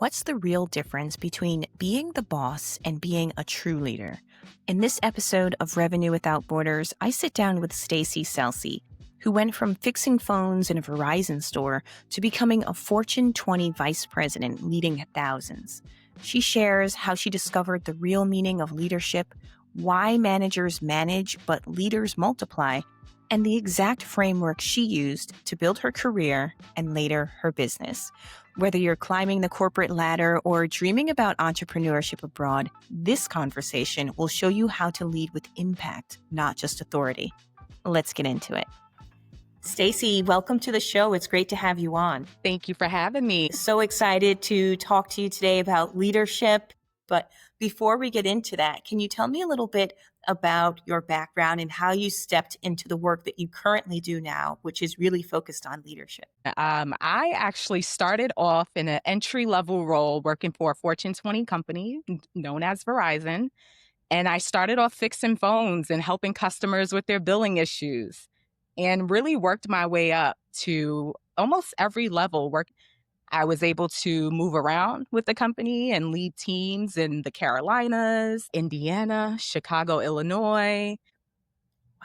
What's the real difference between being the boss and being a true leader? In this episode of Revenue Without Borders, I sit down with Stacie Selise, who went from fixing phones in a Verizon store to becoming a Fortune 20 vice president leading thousands. She shares how she discovered the real meaning of leadership, why managers manage but leaders multiply, and the exact framework she used to build her career and later her business. Whether you're climbing the corporate ladder or dreaming about entrepreneurship abroad, this conversation will show you how to lead with impact, not just authority. Let's get into it. Stacie, welcome to the show. It's great to have you on. Thank you for having me. So excited to talk to you today about leadership. But before we get into that, can you tell me a little bit about your background and how you stepped into the work that you currently do now, which is really focused on leadership? I actually started off in an entry-level role working for a Fortune 20 company known as Verizon. And I started off fixing phones and helping customers with their billing issues and really worked my way up to almost every level. I was able to move around with the company and lead teams in the Carolinas, Indiana, Chicago, Illinois.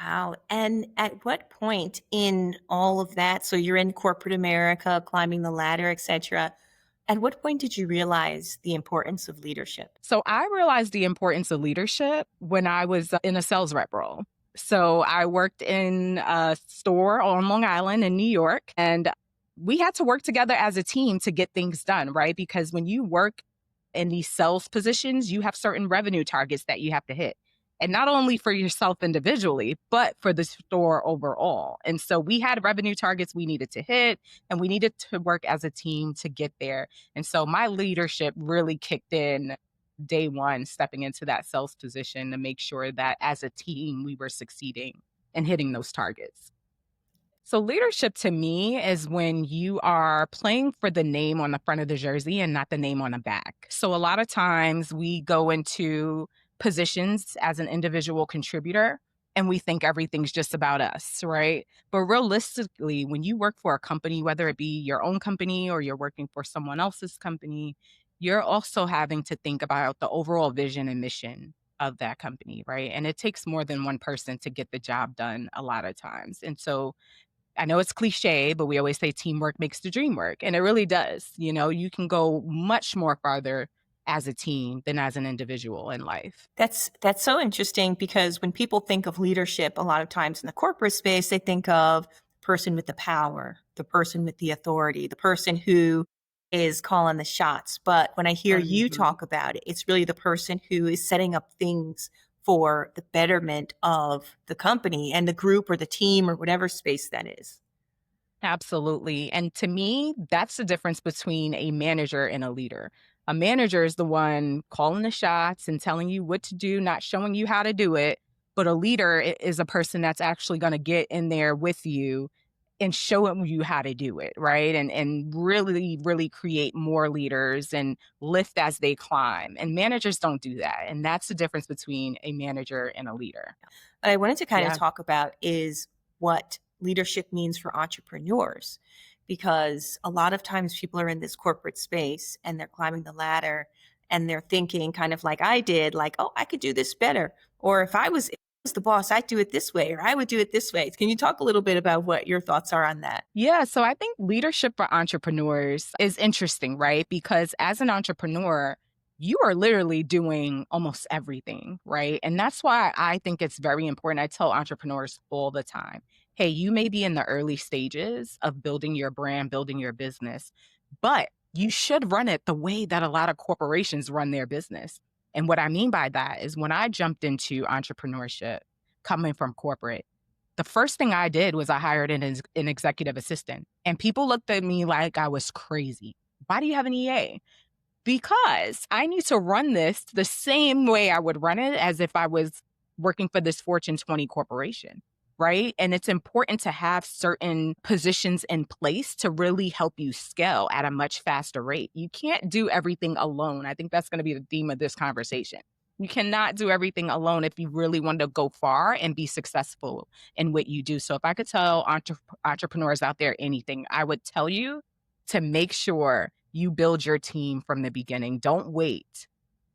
Wow. And at what point in all of that, so you're in corporate America, climbing the ladder, et cetera, at what point did you realize the importance of leadership? So I realized the importance of leadership when I was in a sales rep role. So I worked in a store on Long Island in New York, and we had to work together as a team to get things done, right? Because when you work in these sales positions, you have certain revenue targets that you have to hit. And not only for yourself individually, but for the store overall. And so we had revenue targets we needed to hit, and we needed to work as a team to get there. And so my leadership really kicked in day one, stepping into that sales position to make sure that as a team, we were succeeding and hitting those targets. So leadership to me is when you are playing for the name on the front of the jersey and not the name on the back. So a lot of times we go into positions as an individual contributor and we think everything's just about us, right? But realistically, when you work for a company, whether it be your own company or you're working for someone else's company, you're also having to think about the overall vision and mission of that company, right? And it takes more than one person to get the job done a lot of times. And so I know it's cliche, but we always say teamwork makes the dream work. And it really does. You know, you can go much more farther as a team than as an individual in life. That's so interesting because when people think of leadership, a lot of times in the corporate space, they think of the person with the power, the person with the authority, the person who is calling the shots. But when I hear you talk about it, it's really the person who is setting up things for the betterment of the company and the group or the team or whatever space that is. Absolutely. And to me, that's the difference between a manager and a leader. A manager is the one calling the shots and telling you what to do, not showing you how to do it. But a leader is a person that's actually going to get in there with you and show you how to do it, right? And really, really create more leaders and lift as they climb. And managers don't do that. And that's the difference between a manager and a leader. What I wanted to kind of Yeah. talk about is what leadership means for entrepreneurs, because a lot of times people are in this corporate space and they're climbing the ladder and they're thinking kind of like I did, like, oh, I could do this better. Or if I was the boss, I'd do it this way, or I would do it this way. Can you talk a little bit about what your thoughts are on that? Yeah, so I think leadership for entrepreneurs is interesting, right? Because as an entrepreneur, you are literally doing almost everything, right? And that's why I think it's very important. I tell entrepreneurs all the time, hey, you may be in the early stages of building your brand, building your business, but you should run it the way that a lot of corporations run their business. And what I mean by that is when I jumped into entrepreneurship coming from corporate, the first thing I did was I hired an executive assistant. And people looked at me like I was crazy. Why do you have an EA? Because I need to run this the same way I would run it as if I was working for this Fortune 20 corporation, right? And it's important to have certain positions in place to really help you scale at a much faster rate. You can't do everything alone. I think that's going to be the theme of this conversation. You cannot do everything alone if you really want to go far and be successful in what you do. So if I could tell entrepreneurs out there anything, I would tell you to make sure you build your team from the beginning. Don't wait.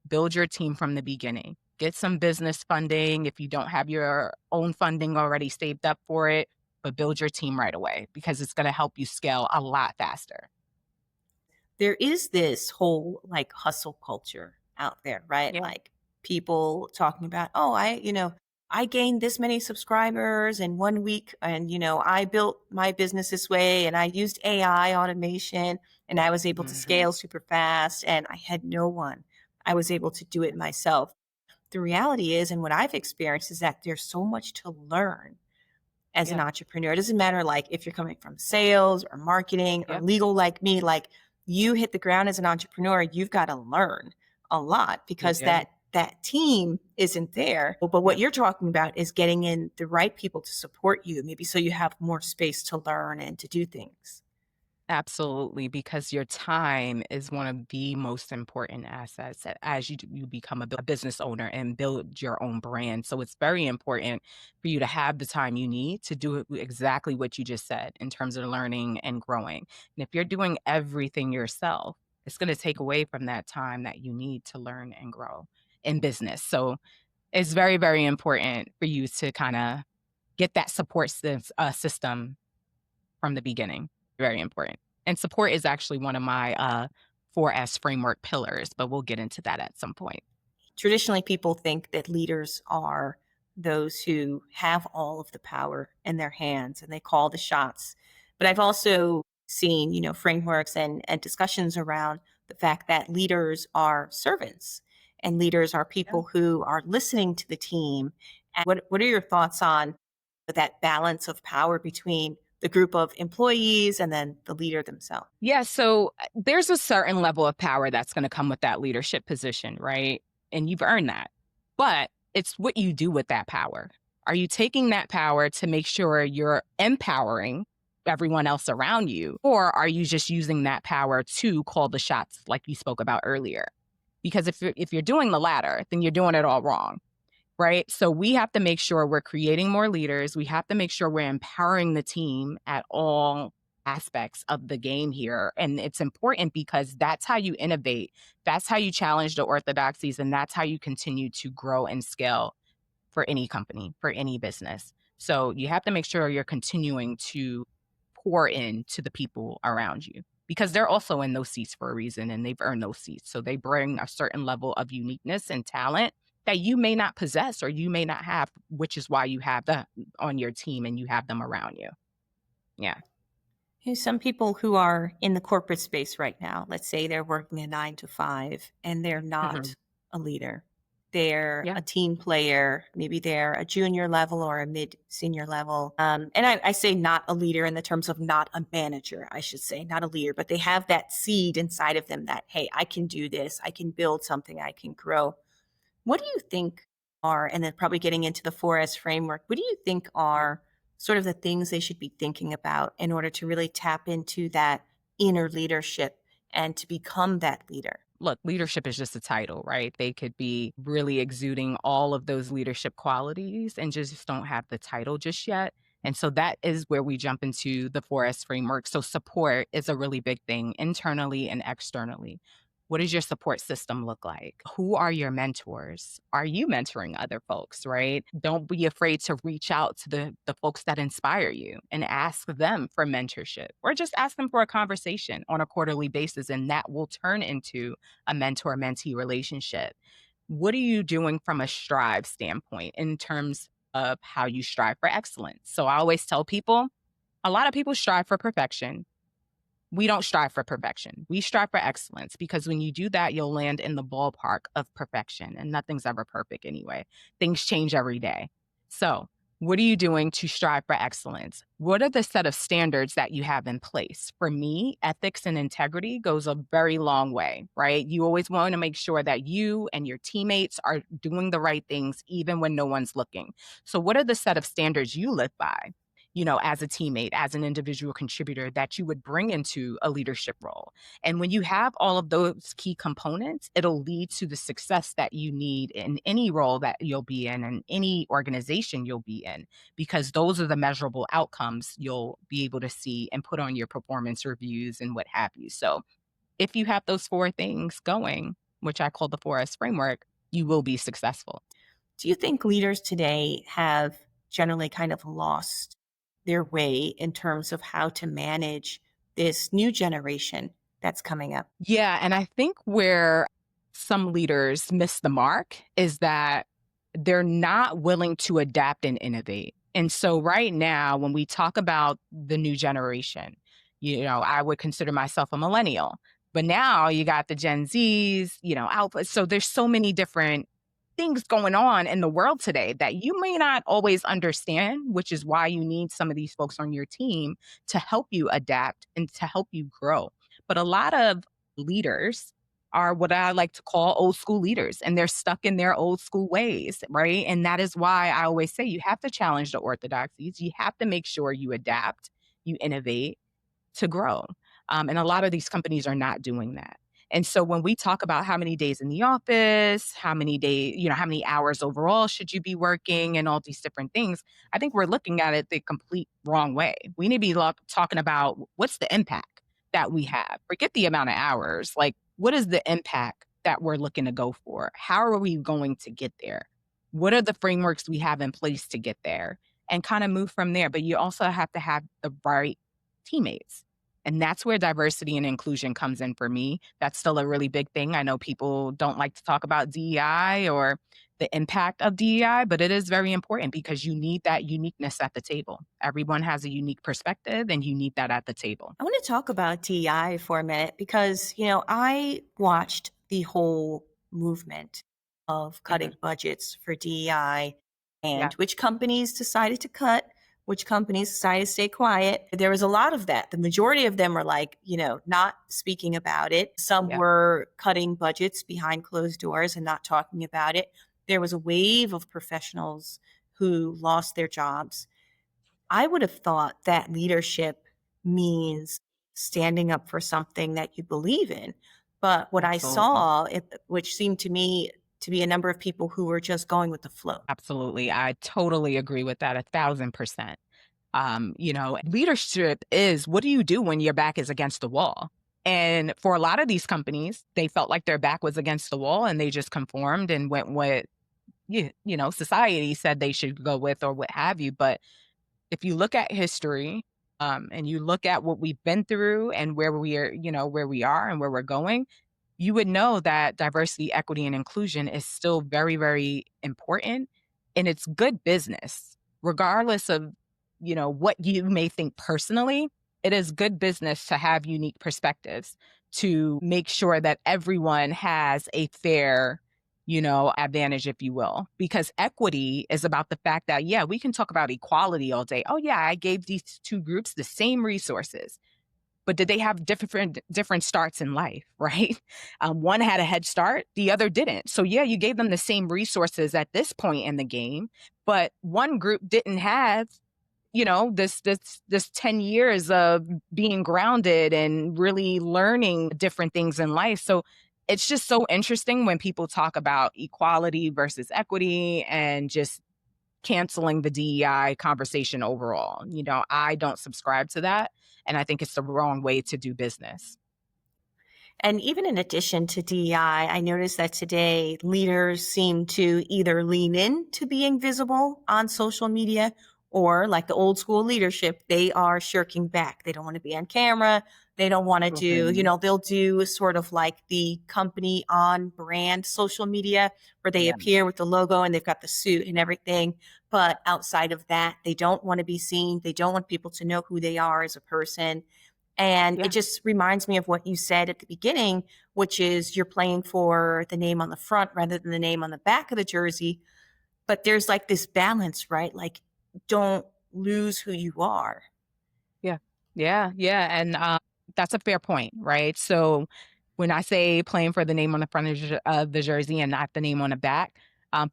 Build your team from the beginning. Get some business funding if you don't have your own funding already saved up for it, but build your team right away because it's going to help you scale a lot faster. There is this whole like hustle culture out there, right? Yeah. Like people talking about, oh, I gained this many subscribers in 1 week and, I built my business this way and I used AI automation and I was able to Mhm. scale super fast and I had no one. I was able to do it myself. The reality is, and what I've experienced is that there's so much to learn as an Yeah. entrepreneur. It doesn't matter like if you're coming from sales or marketing or Yep. legal like me, like you hit the ground as an entrepreneur, you've got to learn a lot You because do. that team isn't there. But what Yep. you're talking about is getting in the right people to support you, maybe so you have more space to learn and to do things. Absolutely, because your time is one of the most important assets as you become a business owner and build your own brand. So it's very important for you to have the time you need to do exactly what you just said in terms of learning and growing. And if you're doing everything yourself, it's going to take away from that time that you need to learn and grow in business. So it's very, very important for you to kind of get that system from the beginning. Very important. And support is actually one of my 4S framework pillars, but we'll get into that at some point. Traditionally, people think that leaders are those who have all of the power in their hands and they call the shots. But I've also seen, frameworks and discussions around the fact that leaders are servants and leaders are Yeah. people who are listening to the team. And what are your thoughts on that balance of power between the group of employees and then the leader themselves? Yeah, so there's a certain level of power that's going to come with that leadership position, right? And you've earned that. But it's what you do with that power. Are you taking that power to make sure you're empowering everyone else around you? Or are you just using that power to call the shots like you spoke about earlier? Because if you're doing the latter, then you're doing it all wrong. Right. So we have to make sure we're creating more leaders. We have to make sure we're empowering the team at all aspects of the game here. And it's important because that's how you innovate. That's how you challenge the orthodoxies. And that's how you continue to grow and scale for any company, for any business. So you have to make sure you're continuing to pour into the people around you because they're also in those seats for a reason and they've earned those seats. So they bring a certain level of uniqueness and talent that you may not possess or you may not have, which is why you have them on your team and you have them around you. Yeah. Some people who are in the corporate space right now, let's say they're working a 9 to 5 and they're Mhm. not a leader. They're Yeah. a team player. Maybe they're a junior level or a mid senior level. And I say not a leader in the terms of not a manager, I should say, not a leader, but they have that seed inside of them that, hey, I can do this. I can build something. I can grow. What do you think are, and then probably getting into the 4S framework, what do you think are sort of the things they should be thinking about in order to really tap into that inner leadership and to become that leader? Look, leadership is just a title, right? They could be really exuding all of those leadership qualities and just don't have the title just yet. And so that is where we jump into the 4S framework. So support is a really big thing internally and externally. What does your support system look like? Who are your mentors? Are you mentoring other folks, right? Don't be afraid to reach out to the folks that inspire you and ask them for mentorship or just ask them for a conversation on a quarterly basis. And that will turn into a mentor mentee relationship. What are you doing from a strive standpoint in terms of how you strive for excellence? So I always tell people a lot of people strive for perfection. We don't strive for perfection. We strive for excellence because when you do that, you'll land in the ballpark of perfection and nothing's ever perfect anyway. Things change every day. So, what are you doing to strive for excellence? What are the set of standards that you have in place? For me, ethics and integrity goes a very long way, right? You always want to make sure that you and your teammates are doing the right things even when no one's looking. So, what are the set of standards you live by? As a teammate, as an individual contributor that you would bring into a leadership role. And when you have all of those key components, it'll lead to the success that you need in any role that you'll be in and any organization you'll be in, because those are the measurable outcomes you'll be able to see and put on your performance reviews and what have you. So If you have those four things going, which I call the 4S framework, you will be successful. Do you think leaders today have generally kind of lost their way in terms of how to manage this new generation that's coming up? Yeah, and I think where some leaders miss the mark is that they're not willing to adapt and innovate. And so right now, when we talk about the new generation, I would consider myself a millennial. But now you got the Gen Zs, alpha. So there's so many different things going on in the world today that you may not always understand, which is why you need some of these folks on your team to help you adapt and to help you grow. But a lot of leaders are what I like to call old school leaders, and they're stuck in their old school ways, right? And that is why I always say you have to challenge the orthodoxies. You have to make sure you adapt, you innovate to grow. And a lot of these companies are not doing that. And so when we talk about how many days in the office, how many days, how many hours overall should you be working and all these different things, I think we're looking at it the complete wrong way. We need to be talking about what's the impact that we have. Forget the amount of hours. Like, what is the impact that we're looking to go for? How are we going to get there? What are the frameworks we have in place to get there? And kind of move from there. But you also have to have the right teammates. And that's where diversity and inclusion comes in for me. That's still a really big thing. I know people don't like to talk about DEI or the impact of DEI, but it is very important because you need that uniqueness at the table. Everyone has a unique perspective and you need that at the table. I want to talk about DEI for a minute because, I watched the whole movement of cutting Mhm. budgets for DEI and Yeah. which companies decided to cut, which companies decided to stay quiet. There was a lot of that. The majority of them were like, not speaking about it. Some Yeah. were cutting budgets behind closed doors and not talking about it. There was a wave of professionals who lost their jobs. I would have thought that leadership means standing up for something that you believe in. But what I Absolutely. saw, which seemed to me to be a number of people who were just going with the flow. Absolutely. I totally agree with that 1,000%. Leadership is what do you do when your back is against the wall? And for a lot of these companies, they felt like their back was against the wall and they just conformed and went with, society said they should go with or what have you. But if you look at history, and you look at what we've been through and where we are, where we are and where we're going, you would know that diversity, equity, and inclusion is still very, very important. And it's good business, regardless of, what you may think personally. It is good business to have unique perspectives to make sure that everyone has a fair, advantage, if you will. Because equity is about the fact that, yeah, we can talk about equality all day. Oh, yeah, I gave these two groups the same resources, but did they have different starts in life, right? One had a head start, the other didn't. So yeah, you gave them the same resources at this point in the game, but one group didn't have, this 10 years of being grounded and really learning different things in life. So it's just so interesting when people talk about equality versus equity and just canceling the DEI conversation overall. I don't subscribe to that. And I think it's the wrong way to do business. And even in addition to DEI, I noticed that today leaders seem to either lean into being visible on social media or, like the old school leadership, they are shirking back. They don't want to be on camera. They don't want to do, Mhm. they'll do sort of like the company on brand social media where they Yeah. appear with the logo and they've got the suit and everything. But outside of that, they don't want to be seen. They don't want people to know who they are as a person. And it Yeah. just reminds me of what you said at the beginning, which is you're playing for the name on the front rather than the name on the back of the jersey. But there's like this balance, right? Like, don't lose who you are. Yeah. Yeah. Yeah. And that's a fair point, right? So when I say playing for the name on the front of the jersey and not the name on the back,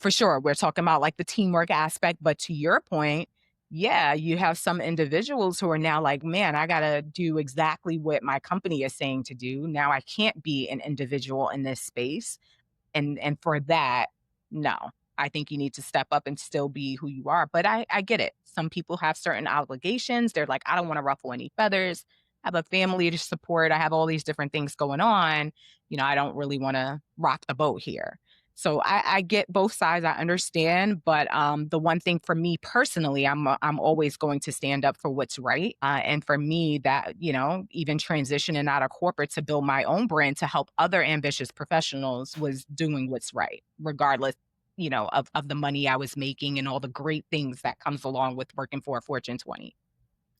for sure, we're talking about like the teamwork aspect. But to your point, yeah, you have some individuals who are now like, man, I got to do exactly what my company is saying to do. Now I can't be an individual in this space. And for that, no. I think you need to step up and still be who you are. But I get it. Some people have certain obligations. They're like, I don't want to ruffle any feathers. have a family to support. I have all these different things going on. I don't really want to rock the boat here. So I get both sides. I understand, but the one thing for me personally, I'm always going to stand up for what's right. And for me, that even transitioning out of corporate to build my own brand to help other ambitious professionals was doing what's right, regardless, of the money I was making and all the great things that comes along with working for a Fortune 20.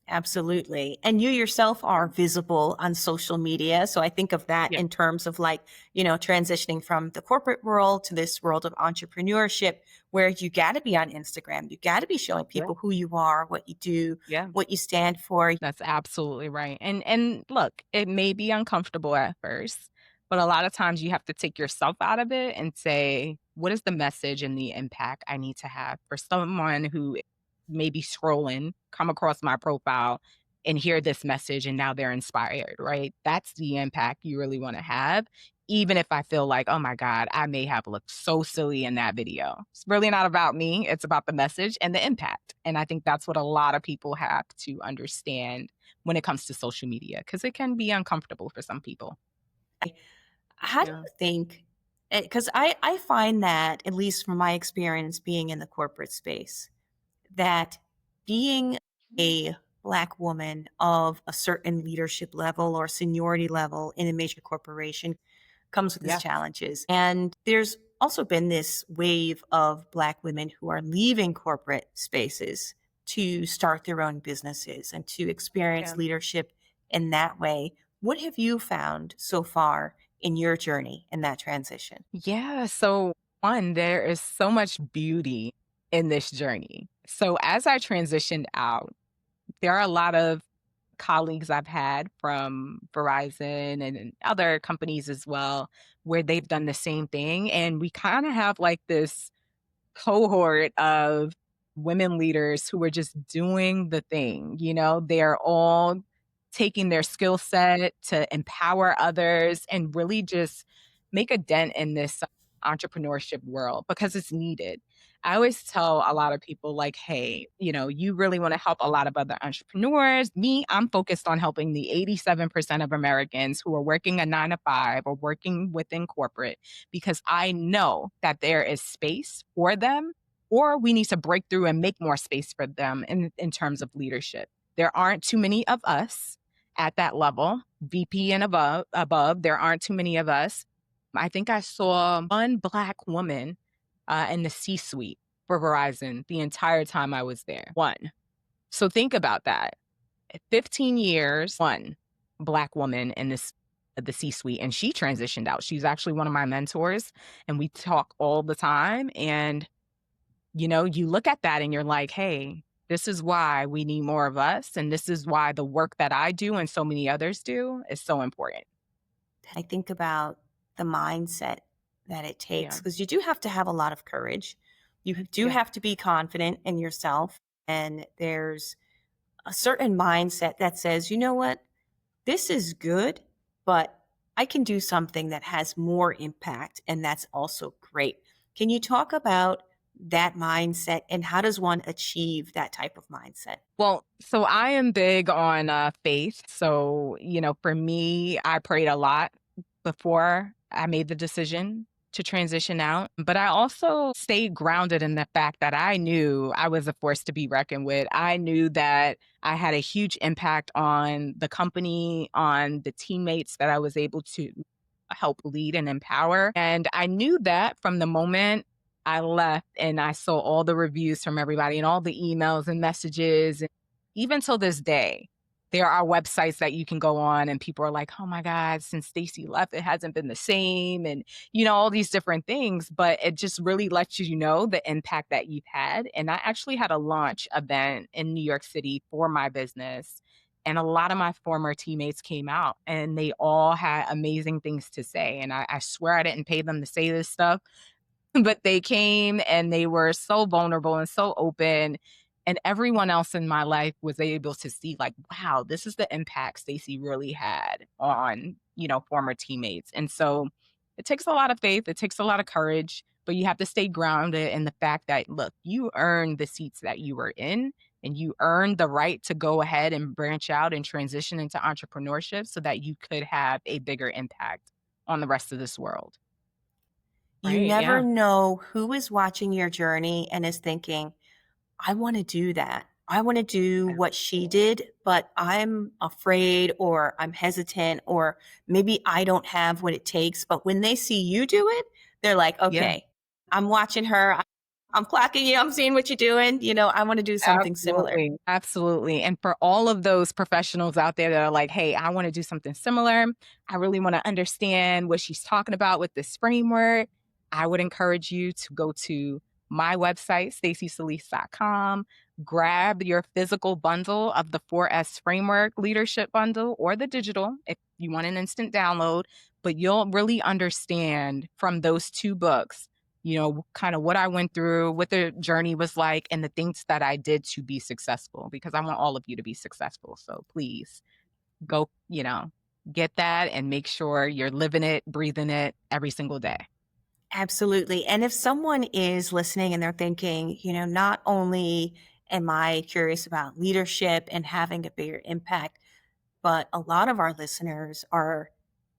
Absolutely. And you yourself are visible on social media. So I think of that Yeah, in terms of like, transitioning from the corporate world to this world of entrepreneurship where you got to be on Instagram. You got to be showing yeah, people who you are, what you do, yeah. what you stand for. That's absolutely right. And look, it may be uncomfortable at first, but a lot of times you have to take yourself out of it and say, what is the message and the impact I need to have for someone who may be scrolling, come across my profile and hear this message and now they're inspired, right? That's the impact you really want to have. Even if I feel like, oh my God, I may have looked so silly in that video. It's really not about me. It's about the message and the impact. And I think that's what a lot of people have to understand when it comes to social media, because it can be uncomfortable for some people. How do Yeah. you think? Because I find that, at least from my experience being in the corporate space, that being a Black woman of a certain leadership level or seniority level in a major corporation comes with its Yeah. challenges. And there's also been this wave of Black women who are leaving corporate spaces to start their own businesses and to experience Yeah. leadership in that way. What have you found so far in your journey in that transition? Yeah. So, one, there is so much beauty in this journey. So, as I transitioned out, there are a lot of colleagues I've had from Verizon and other companies as well, where they've done the same thing. And we kind of have like this cohort of women leaders who are just doing the thing. They're all taking their skill set to empower others and really just make a dent in this entrepreneurship world because it's needed. I always tell a lot of people, like, hey, you really want to help a lot of other entrepreneurs. Me, I'm focused on helping the 87% of Americans who are working a 9 to 5 or working within corporate because I know that there is space for them, or we need to break through and make more space for them in terms of leadership. There aren't too many of us at that level, VP and above. There aren't too many of us. I think I saw one Black woman in the C suite for Verizon the entire time I was there. One. So think about that. 15 years, one Black woman in the C-suite, and she transitioned out. She's actually one of my mentors, and we talk all the time. And you look at that and you're like, hey, this is why we need more of us, and this is why the work that I do and so many others do is so important. I think about the mindset that it takes Yeah, because you do have to have a lot of courage. You do yeah. have to be confident in yourself. And there's a certain mindset that says, you know what, this is good, but I can do something that has more impact. And that's also great. Can you talk about that mindset and how does one achieve that type of mindset? Well, so I am big on faith. So, for me, I prayed a lot before I made the decision to transition out. But I also stayed grounded in the fact that I knew I was a force to be reckoned with. I knew that I had a huge impact on the company, on the teammates that I was able to help lead and empower. And I knew that from the moment I left and I saw all the reviews from everybody and all the emails and messages. And even till this day, there are websites that you can go on and people are like, oh my God, since Stacie left, it hasn't been the same. And, all these different things, but it just really lets you know the impact that you've had. And I actually had a launch event in New York City for my business. And a lot of my former teammates came out and they all had amazing things to say. And I swear I didn't pay them to say this stuff, but they came and they were so vulnerable and so open. And everyone else in my life was able to see, like, wow, this is the impact Stacie really had on, former teammates. And so it takes a lot of faith, it takes a lot of courage, but you have to stay grounded in the fact that, look, you earned the seats that you were in and you earned the right to go ahead and branch out and transition into entrepreneurship so that you could have a bigger impact on the rest of this world. You Right. never Yeah. know who is watching your journey and is thinking, I want to do that. I want to do what she did, but I'm afraid or I'm hesitant or maybe I don't have what it takes. But when they see you do it, they're like, Yeah. okay, I'm watching her. I'm clocking you. I'm seeing what you're doing. I want to do something similar. Absolutely, absolutely, and for all of those professionals out there that are like, "Hey, I wanna do something similar. I really wanna understand what she's talking about with this framework," I would encourage you to go to my website, stacieselise.com, grab your physical bundle of the 4S framework leadership bundle or the digital if you want an instant download, but you'll really understand from those 2 books, kind of what I went through, what the journey was like, and the things that I did to be successful because I want all of you to be successful. So please go, get that and make sure you're living it, breathing it every single day. Absolutely. And if someone is listening and they're thinking, not only am I curious about leadership and having a bigger impact, but a lot of our listeners are,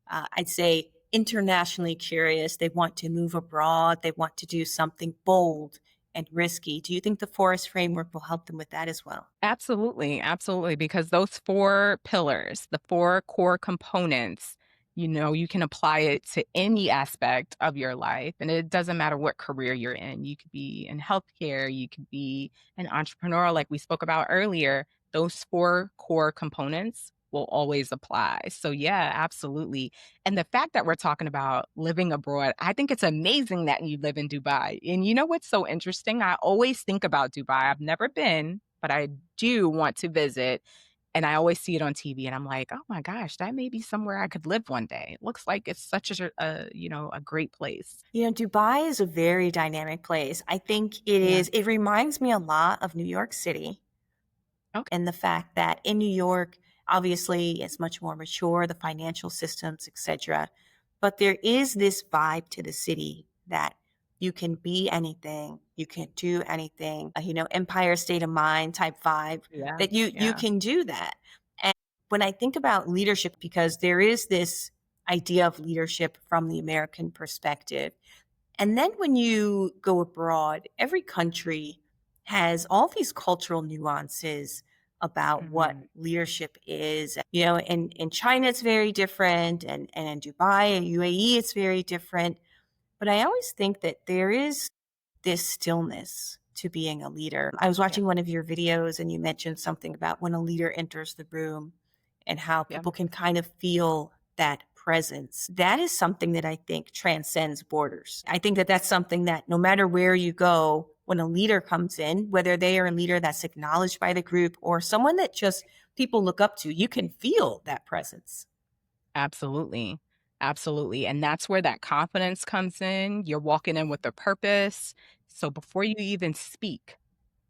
I'd say, internationally curious. They want to move abroad. They want to do something bold and risky. Do you think the Forest framework will help them with that as well? Absolutely, absolutely, because those 4 pillars, the 4 core components, you can apply it to any aspect of your life, and it doesn't matter what career you're in. You could be in healthcare, you could be an entrepreneur like we spoke about earlier. Those 4 core components will always apply. So yeah, absolutely. And the fact that we're talking about living abroad, I think it's amazing that you live in Dubai. And you know what's so interesting? I always think about Dubai. I've never been, but I do want to visit. And I always see it on TV and I'm like, oh my gosh, that may be somewhere I could live one day. It looks like it's such a great place. Dubai is a very dynamic place. I think it Yeah. is. It reminds me a lot of New York City. Okay. And the fact that in New York, obviously, it's much more mature, the financial systems, etc. But there is this vibe to the city that you can be anything, you can do anything, Empire State of Mind type vibe Yeah. that you Yeah. can do that. And when I think about leadership, because there is this idea of leadership from the American perspective, and then when you go abroad, every country has all these cultural nuances about what Mhm. leadership is. In China, it's very different, and in Dubai and UAE, it's very different. But I always think that there is this stillness to being a leader. I was Yeah. watching one of your videos, and you mentioned something about when a leader enters the room and how Yeah. people can kind of feel that presence. That is something that I think transcends borders. I think that that's something that no matter where you go, when a leader comes in, whether they are a leader that's acknowledged by the group or someone that just people look up to, you can feel that presence. Absolutely. Absolutely. And that's where that confidence comes in. You're walking in with a purpose. So before you even speak,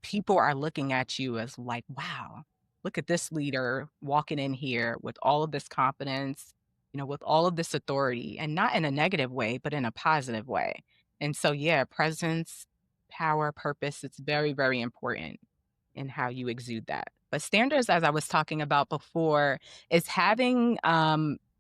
people are looking at you as like, wow, look at this leader walking in here with all of this confidence, with all of this authority, and not in a negative way, but in a positive way. And so, yeah, presence, power, purpose, it's very, very important in how you exude that. But standards, as I was talking about before, is having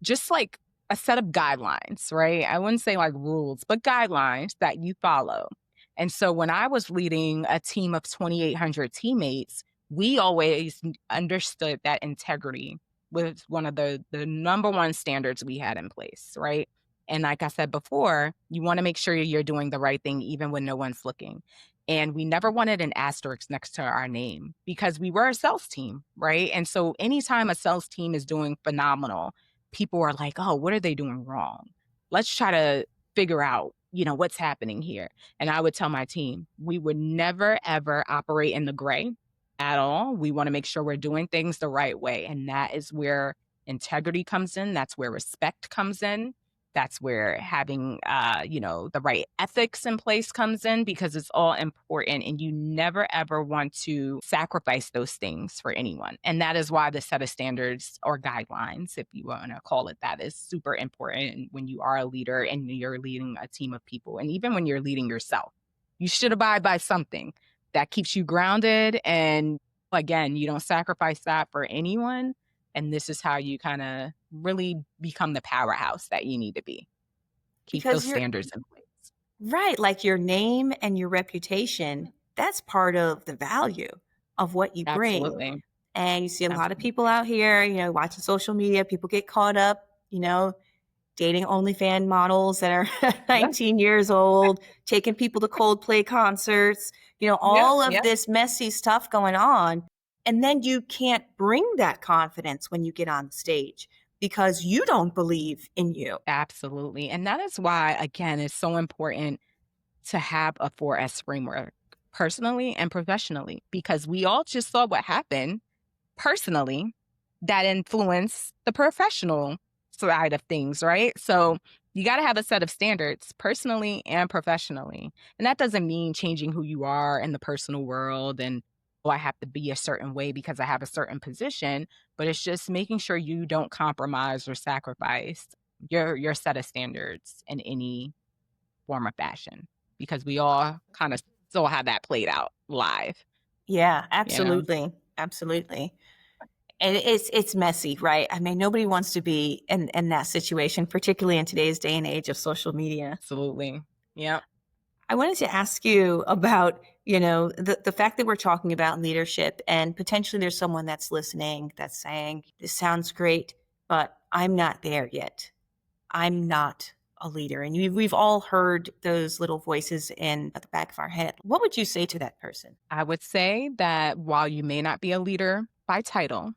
just like a set of guidelines, right? I wouldn't say like rules, but guidelines that you follow. And so when I was leading a team of 2,800 teammates, we always understood that integrity was one of the number one standards we had in place, right? And like I said before, you want to make sure you're doing the right thing even when no one's looking. And we never wanted an asterisk next to our name because we were a sales team, right? And so anytime a sales team is doing phenomenal, people are like, oh, what are they doing wrong? Let's try to figure out, what's happening here. And I would tell my team, we would never, ever operate in the gray at all. We want to make sure we're doing things the right way. And that is where integrity comes in. That's where respect comes in. That's where having, the right ethics in place comes in because it's all important. And you never, ever want to sacrifice those things for anyone. And that is why the set of standards or guidelines, if you want to call it that, is super important when you are a leader and you're leading a team of people. And even when you're leading yourself, you should abide by something that keeps you grounded and Again, you don't sacrifice that for anyone. And this is how you kind of really become the powerhouse that you need to be. Keep those Because you're standards in place. right, like your name and your reputation, that's part of the value of what you bring. Absolutely. And you see a lot of people Absolutely. out here, watching social media, people get caught up, dating OnlyFans models that are Yep. 19 years old, taking people to Coldplay concerts, Yep. all of Yep. this messy stuff going on. And then you can't bring that confidence when you get on stage because you don't believe in you. Absolutely. And that is why, again, it's so important to have a 4S framework personally and professionally, because we all just saw what happened personally that influence the professional side of things, right? So you got to have a set of standards personally and professionally. And that doesn't mean changing who you are in the personal world and, oh, I have to be a certain way because I have a certain position, but it's just making sure you don't compromise or sacrifice your set of standards in any form or fashion, because we all kind of saw how that played out live, Yeah, you know? absolutely. Absolutely. And it's messy, right? I mean, nobody wants to be in that situation, particularly in today's day and age of social media. Absolutely. Yep. I wanted to ask you about, the fact that we're talking about leadership and potentially there's someone that's listening that's saying, this sounds great, but I'm not there yet. I'm not a leader. And we've all heard those little voices in at the back of our head. What would you say to that person? I would say that while you may not be a leader by title,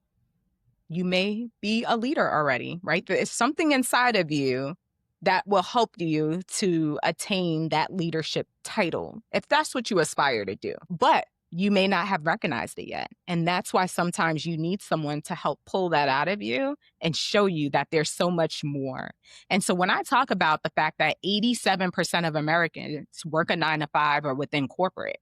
you may be a leader already, right? There is something inside of you that will help you to attain that leadership title, if that's what you aspire to do. But you may not have recognized it yet. And that's why sometimes you need someone to help pull that out of you and show you that there's so much more. And so when I talk about the fact that 87% of Americans work a 9 to 5 or within corporate,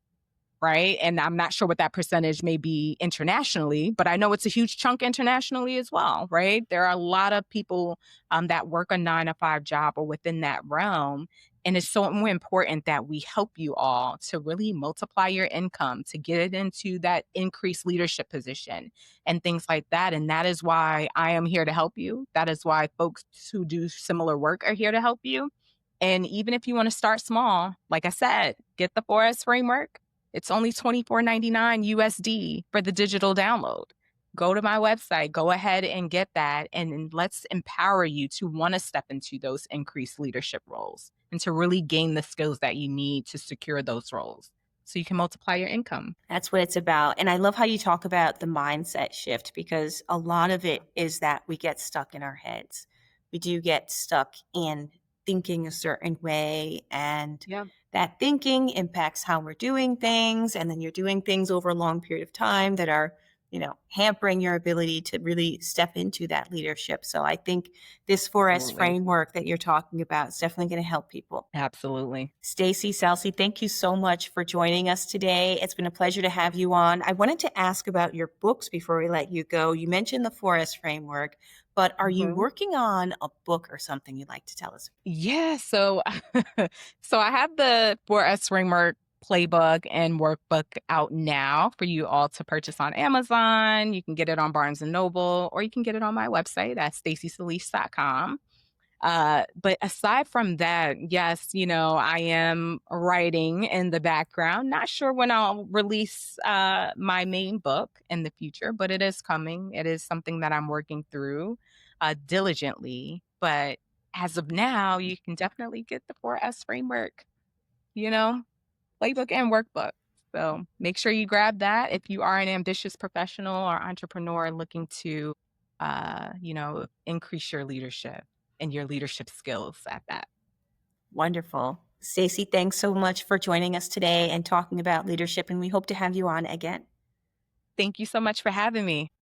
right? And I'm not sure what that percentage may be internationally, but I know it's a huge chunk internationally as well, right? There are a lot of people that work a 9 to 5 job or within that realm. And it's so important that we help you all to really multiply your income, to get it into that increased leadership position and things like that. And that is why I am here to help you. That is why folks who do similar work are here to help you. And even if you want to start small, like I said, get the 4S framework. It's only $24.99 USD for the digital download. Go to my website, go ahead and get that, and let's empower you to want to step into those increased leadership roles and to really gain the skills that you need to secure those roles so you can multiply your income. That's what it's about. And I love how you talk about the mindset shift because a lot of it is that we get stuck in our heads. We do get stuck in thinking a certain way, and Yeah, that thinking impacts how we're doing things. And then you're doing things over a long period of time that are, hampering your ability to really step into that leadership. So I think this 4S absolutely. framework that you're talking about is definitely going to help people. Absolutely. Stacie Selise, thank you so much for joining us today. It's been a pleasure to have you on. I wanted to ask about your books before we let you go. You mentioned the 4S framework, but are you Mhm. working on a book or something you'd like to tell us? Yeah, so so I have the 4S framework playbook and workbook out now for you all to purchase on Amazon. You can get it on Barnes and Noble, or you can get it on my website at stacieselise.com. But aside from that, yes, I am writing in the background. Not sure when I'll release my main book in the future, but it is coming. It is something that I'm working through diligently. But as of now, you can definitely get the 4S framework, you know, playbook and workbook. So make sure you grab that if you are an ambitious professional or entrepreneur looking to, increase your leadership and your leadership skills at that. Wonderful. Stacie, thanks so much for joining us today and talking about leadership, and we hope to have you on again. Thank you so much for having me.